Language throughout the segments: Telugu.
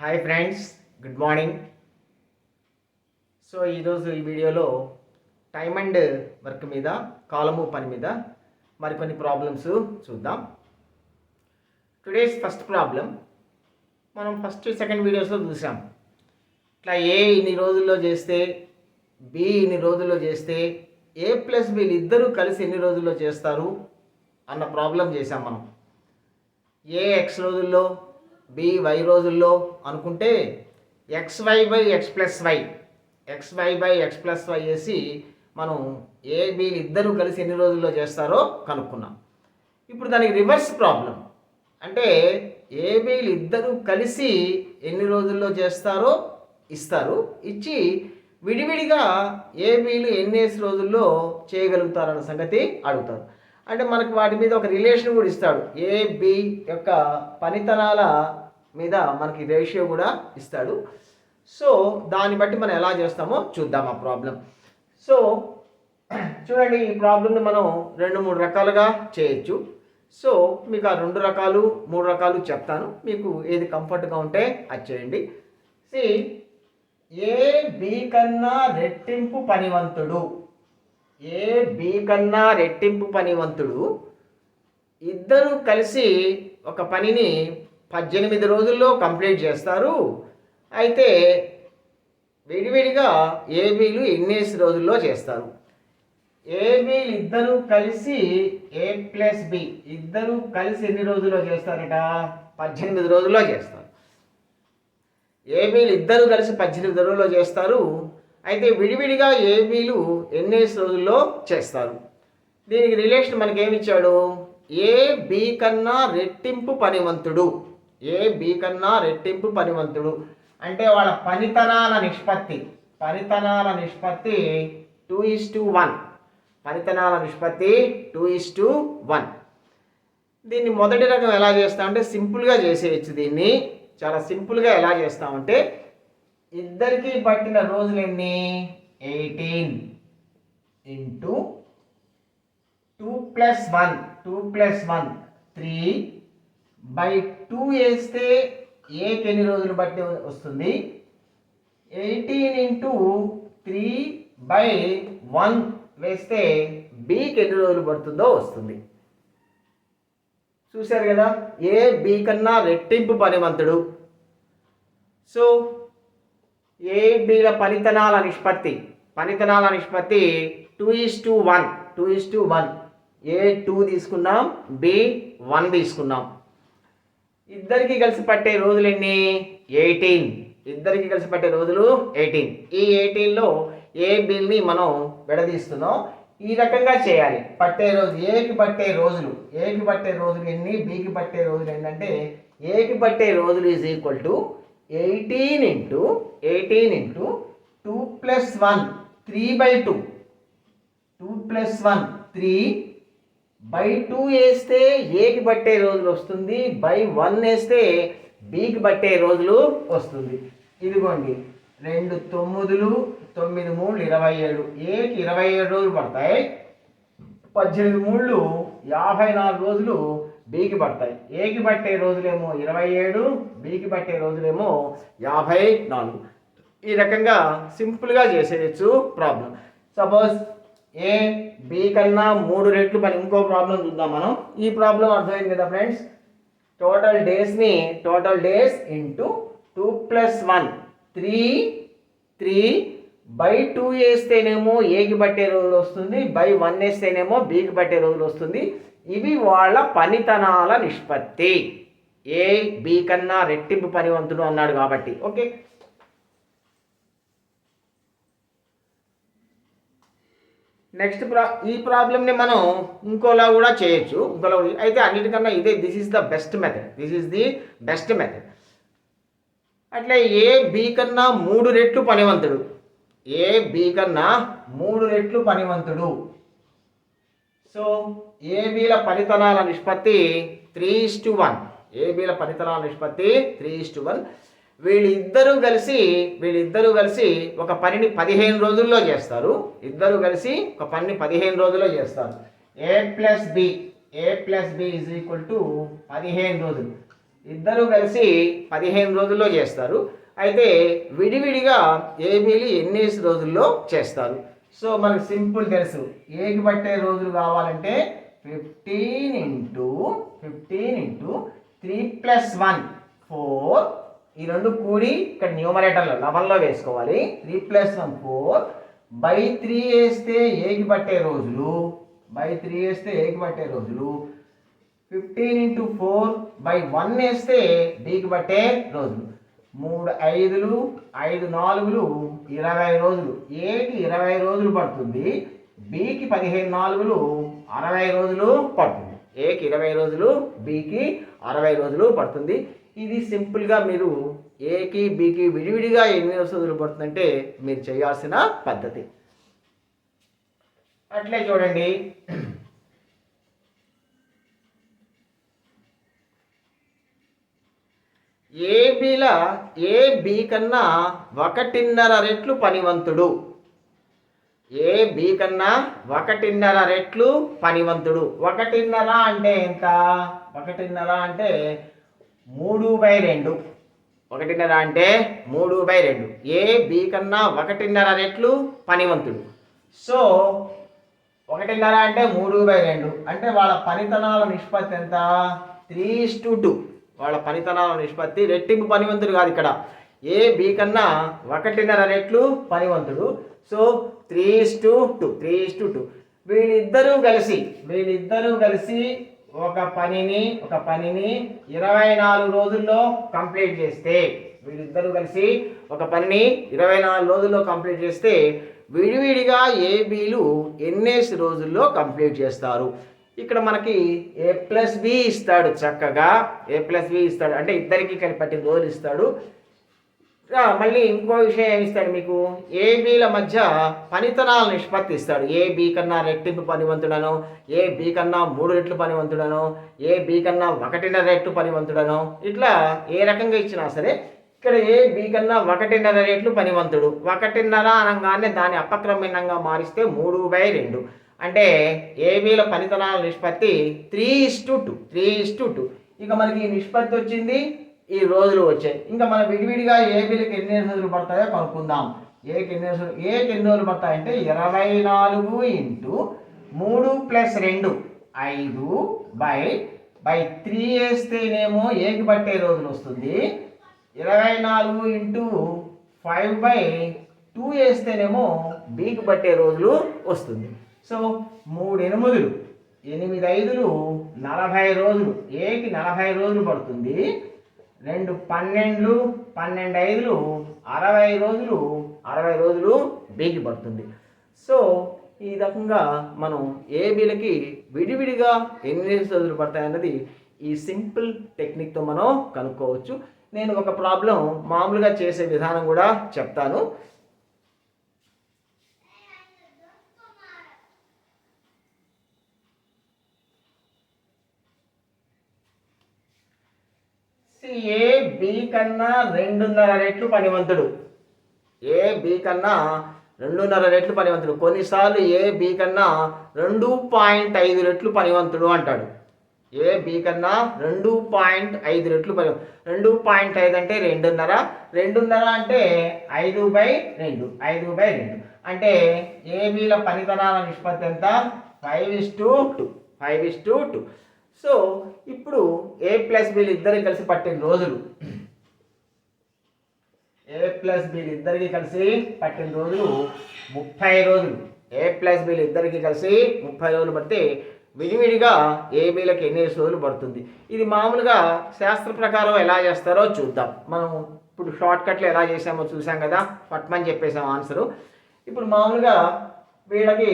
Hi friends, good morning. ఈరోజు ఈ వీడియోలో టైమ్ అండ్ వర్క్ మీద, కాలము పని మీద మరికొన్ని ప్రాబ్లమ్స్ చూద్దాం. టుడేస్ ఫస్ట్ ప్రాబ్లం మనం ఫస్ట్ సెకండ్ వీడియోస్లో చూసాం. ఇట్లా ఏ ఇన్ని రోజుల్లో చేస్తే, బి ఇన్ని రోజుల్లో చేస్తే, ఏ ప్లస్ బిలు ఇద్దరూ కలిసి ఎన్ని రోజుల్లో చేస్తారు అన్న ప్రాబ్లం చేసాం మనం. ఏ ఎక్స్ రోజుల్లో, బి వై రోజుల్లో అనుకుంటే XY by x plus y, XY by x plus y వేసి మనం ఏ బిలు ఇద్దరూ కలిసి ఎన్ని రోజుల్లో చేస్తారో కనుక్కున్నాం. ఇప్పుడు దానికి రివర్స్ ప్రాబ్లం, అంటే ఏ బిలు ఇద్దరూ కలిసి ఎన్ని రోజుల్లో చేస్తారో ఇచ్చి విడివిడిగా ఏ బిలు ఎన్నేసి రోజుల్లో చేయగలుగుతారన్న సంగతి అడుగుతారు. అంటే మనకు వాటి మీద ఒక రిలేషన్ కూడా ఇస్తాడు. ఏ బి యొక్క పనితనాల మీద మనకి రేషియో కూడా ఇస్తాడు. దాన్ని బట్టి మనం ఎలా చేస్తామో చూద్దాం ఆ ప్రాబ్లం. చూడండి, ఈ ప్రాబ్లంని మనం 2-3 రకాలుగా చేయొచ్చు. మీకు ఆ 2 రకాలు 3 రకాలు చెప్తాను, మీకు ఏది కంఫర్ట్గా ఉంటే అది చేయండి. ఏ బి కన్నా రెట్టింపు పనివంతుడు, ఏ బి కన్నా రెట్టింపు పనివంతుడు ఇద్దరు కలిసి ఒక పనిని 18 రోజుల్లో కంప్లీట్ చేస్తారు. అయితే విడివిడిగా ఏబీలు ఎన్నేసి రోజుల్లో చేస్తారు? ఏబీలు ఇద్దరు కలిసి ఏ ప్లస్ బి ఇద్దరు కలిసి ఎన్ని రోజుల్లో చేస్తారట? 18 రోజుల్లో చేస్తారు. ఏబీలు ఇద్దరు కలిసి 18 రోజుల్లో చేస్తారు. అయితే విడివిడిగా ఏబీలు ఎన్నేసి రోజుల్లో చేస్తారు? దీనికి రిలేషన్ మనకేమిచ్చాడు? ఏ బి కన్నా రెట్టింపు పనివంతుడు, ఏ బి కన్నా రెట్టింపు పనివంతుడు అంటే వాళ్ళ పనితనాల నిష్పత్తి 2:1. పనితనాల నిష్పత్తి 2:1. దీన్ని మొదటి రకం ఎలా చేస్తామంటే సింపుల్గా చేసేయచ్చు. దీన్ని చాలా సింపుల్గా ఎలా చేస్తామంటే, ఇద్దరికి పట్టిన రోజులు ఎన్ని? 18 ఇంటూ 2+1 3/2 వేస్తే ఏకి ఎన్ని రోజులు బట్టి వస్తుంది? 18 ఇంటూ 3/1 వేస్తే బికి ఎన్ని రోజులు పడుతుందో వస్తుంది. చూశారు కదా, ఏ బి కన్నా రెట్టింపు పనివంతుడు. ఏ బిల పనితనాల నిష్పత్తి 2:1. ఏ 2 తీసుకున్నాం, బి 1 తీసుకున్నాం. ఇద్దరికి కలిసి పట్టే రోజులు ఎన్ని? 18. ఇద్దరికి కలిసి పట్టే రోజులు 18. ఈ 18లో ఏ బిల్ని మనం విడదీస్తున్నాం. ఈ రకంగా చేయాలి. పట్టే రోజు ఏకి పట్టే రోజులు ఎన్ని, బికి పట్టే రోజులు ఏంటంటే, ఏకి పట్టే రోజులు ఈజ్ ఈక్వల్ టు 18 ఇంటూ 2+1 3/2. 2+1 3/2 వేస్తే ఏకి పట్టే రోజులు వస్తుంది, బై 1 వేస్తే బికి పట్టే రోజులు వస్తుంది. ఇదిగోండి, 2 9 9 3 27. ఏకి 27 రోజులు పడతాయి. 18 3 54 రోజులు బికి పడతాయి. ఏకి పట్టే రోజులేమో 27, బికి పట్టే రోజులేమో 54. ఈ రకంగా సింపుల్గా చేసేయచ్చు ప్రాబ్లం. సపోజ్ ఏ బి కన్నా 3 రెట్లు పని. ఇంకో ప్రాబ్లం చూద్దాం మనం. ఈ ప్రాబ్లం అర్థమైంది కదా ఫ్రెండ్స్? టోటల్ డేస్ ఇంటూ 2+1 3/2 వేస్తేనేమో ఏకి పట్టే రోజులు వస్తుంది, బై 1 వేస్తేనేమో బికి పట్టే రోజులు వస్తుంది. ఇవి వాళ్ళ పనితనాల నిష్పత్తి. ఏ బి కన్నా రెట్టింపు పనివంతుడు అన్నాడు కాబట్టి. ఓకే, నెక్స్ట్ ఈ ప్రాబ్లమ్ని మనం ఇంకోలా కూడా చేయొచ్చు. అయితే అన్నిటికన్నా this is the best method. అట్లా ఏ బి కన్నా 3 రెట్లు పనివంతుడు. ఏ బి కన్నా 3 రెట్లు పనివంతుడు. ఏ బిల పనితనాల నిష్పత్తి 3:1. ఏ బిల పనితనాల నిష్పత్తి 3:1. వీళ్ళిద్దరూ కలిసి ఒక పనిని 15 రోజుల్లో చేస్తారు. ఇద్దరు కలిసి ఒక పనిని 15 రోజుల్లో చేస్తారు. A plus b is equal to 15 రోజులు. ఇద్దరు కలిసి 15 రోజుల్లో చేస్తారు. అయితే విడివిడిగా ఏబీలు ఎన్ని రోజుల్లో చేస్తారు? సో మనకు సింపుల్ తెలుసు, ఏకి పట్టే రోజులు కావాలంటే 15 × 3 + 1 4. ఈ రెండు కూడి ఇక్కడ న్యూమరేటర్లో 11లో వేసుకోవాలి. 3 + 1 4 /3 వేస్తే ఏకి పట్టే రోజులు 15 × 4/1 వేస్తే డీకి పట్టే రోజులు. 3 5లు 5 4లు 20 రోజులు. ఏకి 20 రోజులు పడుతుంది, బికి 15 4లు 60 రోజులు పడుతుంది. ఏకి 20 రోజులు, బికి 60 రోజులు పడుతుంది. ఇది సింపుల్గా మీరు ఏకి బికి విడివిడిగా ఎన్ని రోజులు పడుతుందంటే మీరు చేయాల్సిన పద్ధతి. అట్లే చూడండి, ఏబీల ఏబి కన్నా 1.5 రెట్లు పనివంతుడు. ఏబి కన్నా 1.5 రెట్లు పనివంతుడు. 1.5 అంటే ఎంత? 1.5 అంటే 3/2. 1.5 అంటే 3/2. ఏబి కన్నా 1.5 రెట్లు పనివంతుడు. సో 1.5 అంటే 3/2 అంటే వాళ్ళ పనితనాల నిష్పత్తి ఎంత? 3:2. వాళ్ళ పనితనాల నిష్పత్తి, రెట్టింపు పనివంతుడు కాదు ఇక్కడ. ఏ బి కన్నా 1.5 రెట్లు పనివంతుడు. సో 3:2. వీళ్ళిద్దరూ కలిసి ఒక పనిని 24 రోజుల్లో కంప్లీట్ చేస్తే, వీళ్ళిద్దరూ కలిసి ఒక పనిని 24 రోజుల్లో కంప్లీట్ చేస్తే విడివిడిగా ఏబీలు ఎన్నేసి రోజుల్లో కంప్లీట్ చేస్తారు? ఇక్కడ మనకి A+B ఇస్తాడు, చక్కగా A+B ఇస్తాడు అంటే ఇద్దరికి కలిపి పట్టిన రోజులు ఇస్తాడు. మళ్ళీ ఇంకో విషయం ఏమి ఇస్తాడు మీకు? ఏబీల మధ్య పనితనాల నిష్పత్తి ఇస్తాడు. ఏబి కన్నా రెట్టింపు పనివంతుడనో, ఏబి కన్నా 3 రెట్లు పనివంతుడనో, ఏబి కన్నా 1.5 రెట్లు పనివంతుడనో, ఇట్లా ఏ రకంగా ఇచ్చినా సరే ఇక్కడ ఏబి కన్నా 1.5 రెట్లు పనివంతుడు. 1.5 అనగానే దాన్ని అపక్రమణంగా మారిస్తే 3/2. అంటే ఏబీల పనితనాల నిష్పత్తి 3:2. ఇక మనకి ఈ నిష్పత్తి వచ్చింది, ఈ రోజులు వచ్చాయి. ఇంకా మనం విడివిడిగా ఏబీలకు ఎన్ని రోజులు పడతాయో కనుక్కుందాం. ఏకి ఎన్ని రోజులు పడతాయంటే 24 × 3 + 2 5/3 వేస్తేనేమో ఏకి పట్టే రోజులు వస్తుంది. 24 × 5/2 వేస్తేనేమో బికి పట్టే రోజులు వస్తుంది. సో 3 8 8 5 40 రోజులు. ఏకి 40 రోజులు పడుతుంది. 2 12 12 5 60 రోజులు. 60 రోజులు బికి పడుతుంది. సో ఈ రకంగా మనం ఏబీలకి విడివిడిగా ఎన్ని రోజులు పడతాయన్నది ఈ సింపుల్ టెక్నిక్తో మనం కనుక్కోవచ్చు. నేను ఒక ప్రాబ్లం మామూలుగా చేసే విధానం కూడా చెప్తాను. ఏ బి కన్నా 2.5 రెట్లు పనివంతుడు. ఏ బి కన్నా 2.5 రెట్లు పనివంతుడు. కొన్నిసార్లు ఏ బి కన్నా 2.5 రెట్లు పనివంతుడు అంటాడు. ఏ బి కన్నా 2.5 రెట్లు 2.5 అంటే 2.5. 2.5 అంటే 5/2. అంటే ఏబీల పనితనాల నిష్పత్తి ఎంత? 5:2. సో ఇప్పుడు A+Bలు ఇద్దరికి కలిసి పట్టిన రోజులు, A+Bలు ఇద్దరికి కలిసి పట్టిన రోజులు 30 రోజులు. A+Bలు ఇద్దరికి కలిసి 30 రోజులు పడితే విడివిడిగా ఏబీలకు ఎన్ని రోజులు పడుతుంది? ఇది మామూలుగా శాస్త్ర ప్రకారం ఎలా చేస్తారో చూద్దాం. మనం ఇప్పుడు షార్ట్కట్లు ఎలా చేసామో చూసాం కదా, పట్మని చెప్పేసాం ఆన్సరు. ఇప్పుడు మామూలుగా వీళ్ళకి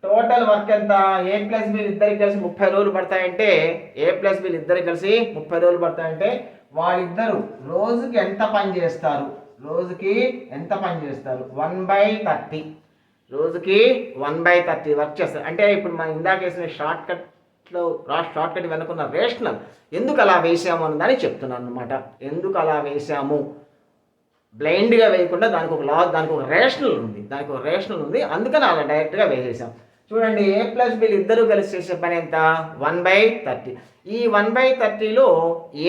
టోటల్ వర్క్ ఎంత? A+Bలు ఇద్దరికి కలిసి 30 రోజులు పడతాయంటే, A+Bలు ఇద్దరికి కలిసి 30 రోజులు పడతాయంటే వాళ్ళిద్దరు రోజుకి ఎంత పని చేస్తారు? 1/30. రోజుకి 1/30 వర్క్ చేస్తారు. అంటే ఇప్పుడు మనం ఇందాక వేసిన షార్ట్ కట్ వెనుకున్న రేషనల్ ఎందుకు అలా వేసాము అన్నదాన్ని చెప్తున్నాను అనమాట. ఎందుకు అలా వేసాము, బ్లైండ్గా వేయకుండా దానికి ఒక రేషనల్ ఉంది. అందుకని అలా డైరెక్ట్గా వేసేసాం. చూడండి, ఏ ప్లస్ బిలు ఇద్దరు కలిసి చేసే పని ఎంత? 1/30. ఈ 1/30లో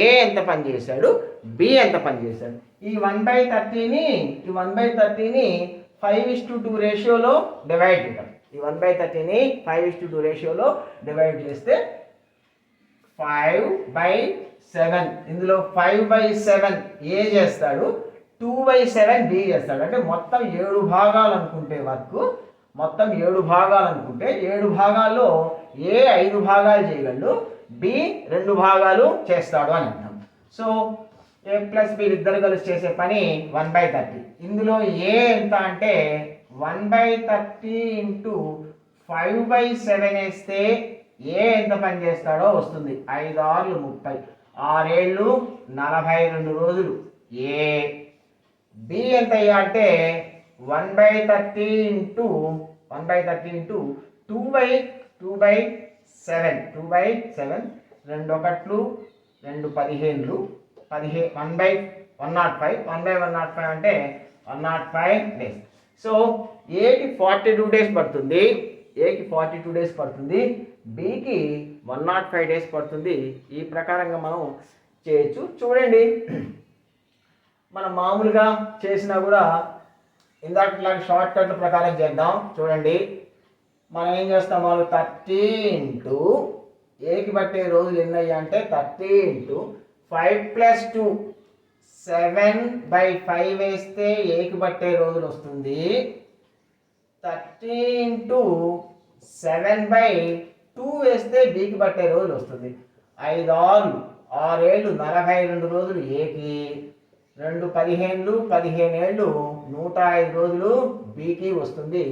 ఏ ఎంత పని చేశాడు, బి ఎంత పని చేశాడు? ఈ 1/30ని 5:2 రేషియోలో డివైడ్ చేద్దాం. ఈ 1/30ని 5:2 రేషియోలో డివైడ్ చేస్తే 5/7. ఇందులో 5/7 ఏ చేస్తాడు, 2/7 బి చేస్తాడు. అంటే మొత్తం 7 భాగాలు అనుకుంటే వర్క్, మొత్తం 7 భాగాలు అనుకుంటే 7 భాగాల్లో ఏ 5 భాగాలు చేయగలడు, బి 2 భాగాలు చేస్తాడు అని అర్థం. సో ఏ ప్లస్ బి ఇద్దరు కలిసి చేసే పని 1/30. ఇందులో ఏ ఎంత అంటే 1/30 ఇంటూ 5/7 వేస్తే ఏ ఎంత పని చేస్తాడో వస్తుంది. 5 6 30, 6 7 42 రోజులు. ఏ బి ఎంత అంటే 1/30 ఇంటూ 2/7. 2/7 2 1 2 15 1/105 అంటే 105 డేస్. సో ఏకి 42 డేస్ పడుతుంది, ఏకి 42 డేస్ పడుతుంది, బికి 105 డేస్ పడుతుంది. ఈ ప్రకారంగా మనం చేయొచ్చు. చూడండి, మనం మామూలుగా చేసినా కూడా ఇందాక షార్ట్ కట్ల ప్రకారం చేద్దాం. చూడండి, మనం ఏం చేస్తాం, 30 ఇంటూ ఏకి పట్టే రోజులు ఎన్ని అయ్యా అంటే 30 ఇంటూ 5 + 2 7/5 వేస్తే ఏకి పట్టే రోజులు వస్తుంది. 30 ఇంటూ 7/2 వేస్తే బికి పట్టే రోజులు వస్తుంది. 5 6 6 42 రోజులు ఏకి, 2 15 15 105 రోజులు బికి వస్తుంది.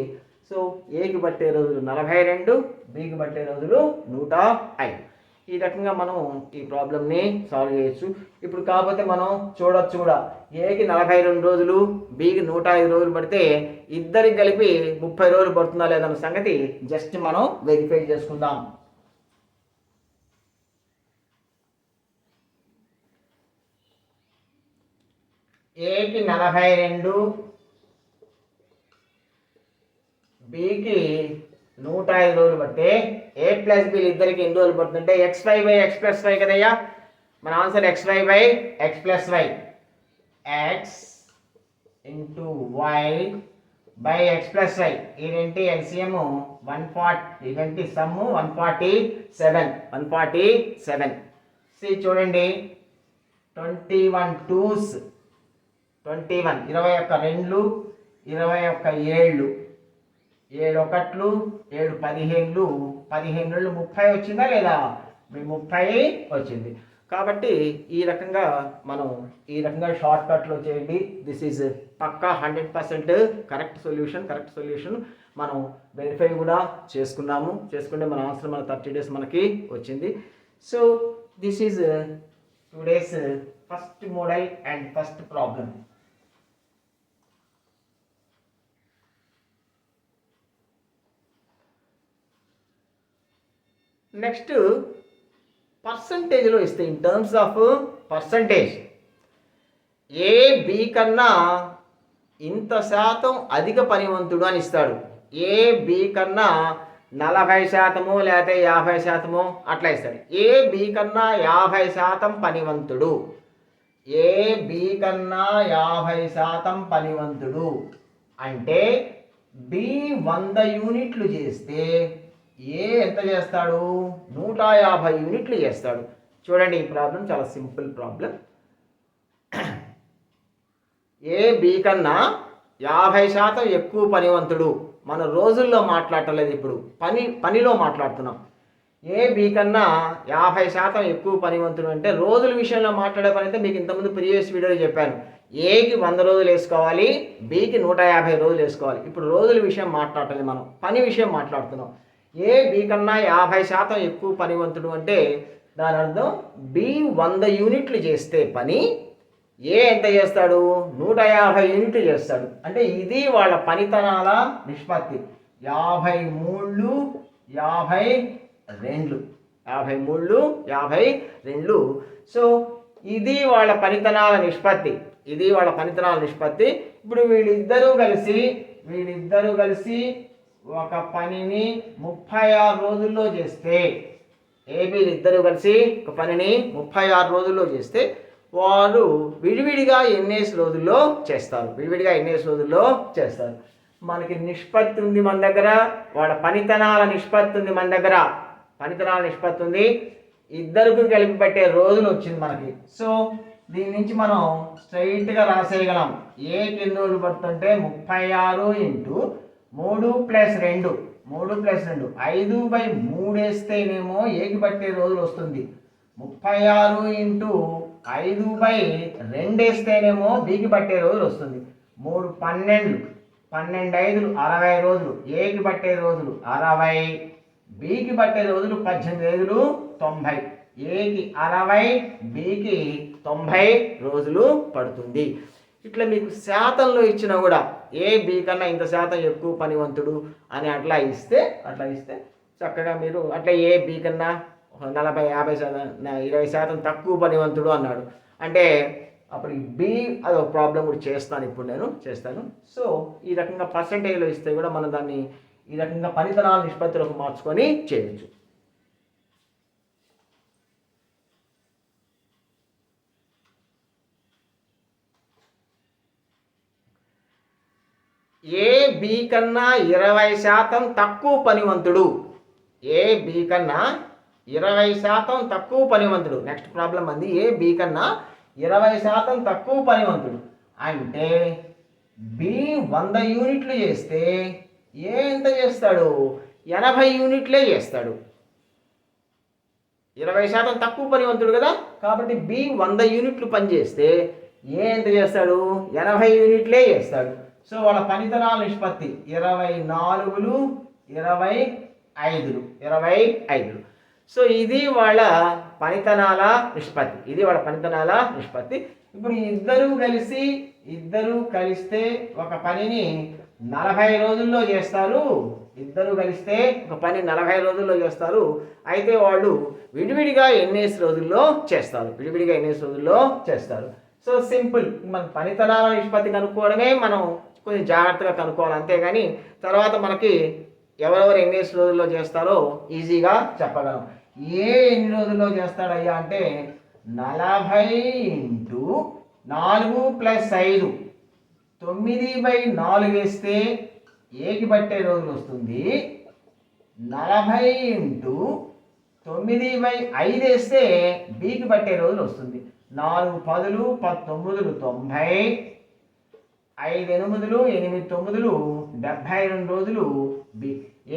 సో ఏకి పట్టే రోజులు 42, బికి పట్టే రోజులు 105. ఈ రకంగా మనం ఈ ప్రాబ్లమ్ని సాల్వ్ చేయొచ్చు. ఇప్పుడు కాకపోతే మనం చూడొచ్చు కూడా, ఏకి 42 రోజులు, బికి 105 రోజులు పడితే ఇద్దరికి కలిపి 30 రోజులు పడుతుందా లేదన్న సంగతి జస్ట్ మనం వెరిఫై చేసుకుందాం. ఏకి 42, బికి 105 రోజులు పడితే ఏ ప్లస్ బి ఇద్దరికి ఎన్ని రోజులు పడుతుందంటే xy/x+y కదయ్యా. మన answer xy/x+y. x into y/x+y. ఇదేంటి ఎల్సిఎం 140, ఇదేంటి సమ్ 147. సి చూడండి, 21 2s 21, 21 2, 21 7, 7 1 7 15, 15 30 వచ్చిందా లేదా? 30 వచ్చింది. కాబట్టి ఈ రకంగా మనం ఈ రకంగా షార్ట్ కట్లో చేయండి. This is pucca 100% correct solution. మనం వెరిఫై కూడా చేసుకుంటే మన ఆన్సర్ 30 డేస్ మనకి వచ్చింది. So this is today's first model and first problem. Next పర్సంటేజ్లో ఇస్తే, in terms of percentage, a b కన్నా ఇంత శాతం అధిక పనివంతుడు అని ఇస్తాడు. ఏ బి కన్నా 40% లేకపోతే 50% అట్లా ఇస్తాడు. ఏ బి కన్నా 50% పనివంతుడు, ఏ బి కన్నా 50% పనివంతుడు అంటే బి 100 యూనిట్లు చేస్తే ఏ ఎంత చేస్తాడు? 150 యూనిట్లు చేస్తాడు. చూడండి, ఈ ప్రాబ్లం చాలా సింపుల్ ప్రాబ్లం. ఏ బి కన్నా 50% ఎక్కువ పనివంతుడు. మన రోజుల్లో మాట్లాడలేదు, ఇప్పుడు పనిలో మాట్లాడుతున్నాం. ఏ బి కన్నా 50% ఎక్కువ పనివంతుడు అంటే రోజుల విషయంలో మాట్లాడే పని అయితే మీకు ఇంతకుముందు ప్రీవియస్ వీడియోలో చెప్పాను. ఏకి 100 రోజులు వేసుకోవాలి, బికి 150 రోజులు వేసుకోవాలి. ఇప్పుడు రోజుల విషయం మాట్లాడలేదు, మనం పని విషయం మాట్లాడుతున్నాం. ఏ బి కన్నా 50% ఎక్కువ పనివంతుడు అంటే దాని అర్థం బి 100 యూనిట్లు చేస్తే పని ఏ ఎంత చేస్తాడు? 150 యూనిట్లు చేస్తాడు. అంటే ఇది వాళ్ళ పనితనాల నిష్పత్తి. 53 52. సో ఇది వాళ్ళ పనితనాల నిష్పత్తి, ఇప్పుడు వీళ్ళిద్దరూ కలిసి ఒక పనిని 36 రోజుల్లో చేస్తే, ఏబీలు ఇద్దరు కలిసి ఒక పనిని 36 రోజుల్లో చేస్తే వారు విడివిడిగా ఎన్నేసి రోజుల్లో చేస్తారు, విడివిడిగా ఎన్నేసి రోజుల్లో చేస్తారు. మనకి నిష్పత్తి ఉంది మన దగ్గర, వాళ్ళ పనితనాల నిష్పత్తి ఉంది మన దగ్గర, పనితనాల నిష్పత్తి ఉంది, ఇద్దరికి కలిపి పెట్టే రోజులు వచ్చింది మనకి. సో దీని నుంచి మనం స్ట్రైట్గా రాసేయగలం. ఏకి ఎన్ని రోజులు పడుతుంటే 36 ఇంటూ 3 ప్లస్ 2, 3+2 5/3 వేస్తేనేమో ఏకి పట్టే రోజులు వస్తుంది. 36 ఇంటూ 5/2 వేస్తేనేమో బీకి పట్టే రోజులు వస్తుంది. 3 12, 12×5 60 రోజులు. ఏకి పట్టే రోజులు 60, బీకి పట్టే రోజులు 18 90. ఏకి 60, బీకి 90 రోజులు పడుతుంది. ఇట్లా మీకు శాతంలో ఇచ్చినా కూడా ఏ బి కన్నా ఇంత శాతం ఎక్కువ పనివంతుడు అని అట్లా ఇస్తే చక్కగా మీరు అట్లా ఏ బి కన్నా 40-50%, 20% తక్కువ పనివంతుడు అన్నాడు అంటే అప్పుడు బి అదొక ప్రాబ్లం కూడా చేస్తాను, ఇప్పుడు నేను చేస్తాను. సో ఈ రకంగా పర్సంటేజ్లో ఇస్తే కూడా మనం దాన్ని ఈ రకంగా పనితనాల నిష్పత్తిలోకి మార్చుకొని చేయొచ్చు. ఏ బి కన్నా 20% తక్కువ పనివంతుడు, ఏ బి కన్నా 20% తక్కువ పనివంతుడు. నెక్స్ట్ ప్రాబ్లం అంది ఏ బి కన్నా 20% తక్కువ పనివంతుడు అంటే బి 100 యూనిట్లు చేస్తే ఏ ఎంత చేస్తాడు, 80 యూనిట్లే చేస్తాడు. 20% తక్కువ పనివంతుడు కదా, కాబట్టి బి 100 యూనిట్లు పనిచేస్తే ఏ ఎంత చేస్తాడు, 80 యూనిట్లే చేస్తాడు. సో వాళ్ళ పనితనాల నిష్పత్తి 24/25. సో ఇది వాళ్ళ పనితనాల నిష్పత్తి, ఇది వాళ్ళ పనితనాల నిష్పత్తి. ఇప్పుడు ఇద్దరు కలిస్తే ఒక పనిని 40 రోజుల్లో చేస్తారు. ఇద్దరు కలిస్తే ఒక పని 40 రోజుల్లో చేస్తారు. అయితే వాళ్ళు విడివిడిగా ఎన్నేసి రోజుల్లో చేస్తారు, సో సింపుల్. మన పనితనాల నిష్పత్తి కనుక్కోవడమే మనం కొంచెం జాగ్రత్తగా కనుక్కోవాలి, అంతేగాని తర్వాత మనకి ఎవరెవరు ఎన్నేసి రోజుల్లో చేస్తారో ఈజీగా చెప్పగలం. ఏ ఎన్ని రోజుల్లో చేస్తాడయ్యా అంటే 40 ఇంటూ 4 + 5, 9/4 వేస్తే ఏకి పట్టే రోజులు వస్తుంది. 40 ఇంటూ 9/5 వేస్తే బీకి పట్టే రోజులు వస్తుంది. 4 10 19 90, 5 8 8 9 72 రోజులు బి.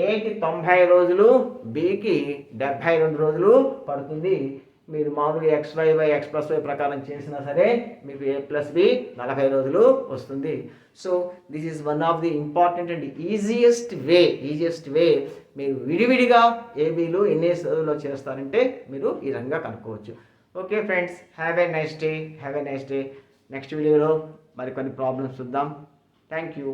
ఏకి 90 రోజులు, బికి 72 రోజులు పడుతుంది. మీరు మామూలుగా XY/X+Y ప్రకారం చేసినా సరే మీకు A+B 40 రోజులు వస్తుంది. So this is one of the important and easiest way మీరు విడివిడిగా ఏబీలు ఎన్ని రోజుల్లో చేస్తారంటే మీరు ఈ రకంగా కనుక్కోవచ్చు. Okay friends, have a nice day. Next వీడియోలో మరికొన్ని ప్రాబ్లమ్స్ చూద్దాం. Thank you.